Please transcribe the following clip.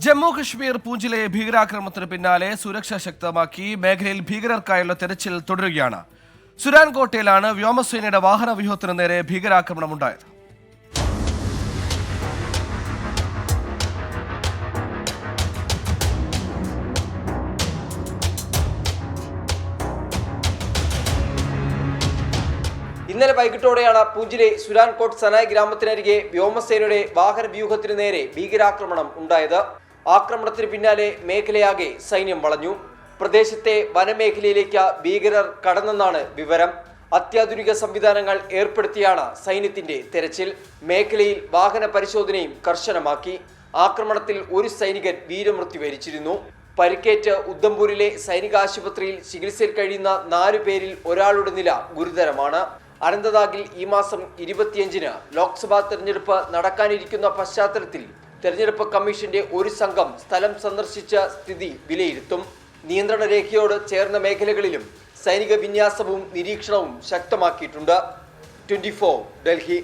ജമ്മു കശ്മീർ പൂഞ്ചിലെ ഭീകരാക്രമണത്തിന് പിന്നാലെ സുരക്ഷ ശക്തമാക്കി മേഖലയിൽ ഭീകരർക്കായുള്ള തെരച്ചിൽ തുടരുകയാണ്. സുരാൻകോട്ടയിലാണ് വ്യോമസേനയുടെ വാഹന വ്യൂഹത്തിന് നേരെ ഭീകരാക്രമണം ഉണ്ടായത്. ഇന്നലെ വൈകിട്ടോടെയാണ് പൂഞ്ചിലെ സുരാൻകോട്ട് സനായ് ഗ്രാമത്തിനരികെ വ്യോമസേനയുടെ വാഹന വ്യൂഹത്തിന് നേരെ ഭീകരാക്രമണം ഉണ്ടായത്. ആക്രമണത്തിന് പിന്നാലെ മേഖലയാകെ സൈന്യം വളഞ്ഞു. പ്രദേശത്തെ വനമേഖലയിലേക്ക് ഭീകരർ കടന്നെന്നാണ് വിവരം. അത്യാധുനിക സംവിധാനങ്ങൾ ഏർപ്പെടുത്തിയാണ് സൈന്യത്തിന്റെ തെരച്ചിൽ. മേഖലയിൽ വാഹന പരിശോധനയും കർശനമാക്കി. ആക്രമണത്തിൽ ഒരു സൈനികൻ വീരമൃത്യു വരിച്ചിരുന്നു. പരിക്കേറ്റ് ഉദ്ധംപൂരിലെ സൈനിക ആശുപത്രിയിൽ ചികിത്സയിൽ കഴിയുന്ന 4 പേരിൽ ഒരാളുടെ നില ഗുരുതരമാണ്. അനന്തനാഗിൽ ഈ മാസം 25-ന് ലോക്സഭാ തെരഞ്ഞെടുപ്പ് നടക്കാനിരിക്കുന്ന പശ്ചാത്തലത്തിൽ തെരഞ്ഞെടുപ്പ് കമ്മീഷന്റെ ഒരു സംഘം സ്ഥലം സന്ദർശിച്ച സ്ഥിതി വിലയിരുത്തും. നിയന്ത്രണ രേഖയോട് ചേർന്ന മേഖലകളിലും സൈനിക വിന്യാസവും നിരീക്ഷണവും ശക്തമാക്കിയിട്ടുണ്ട്. 24 ഡൽഹി.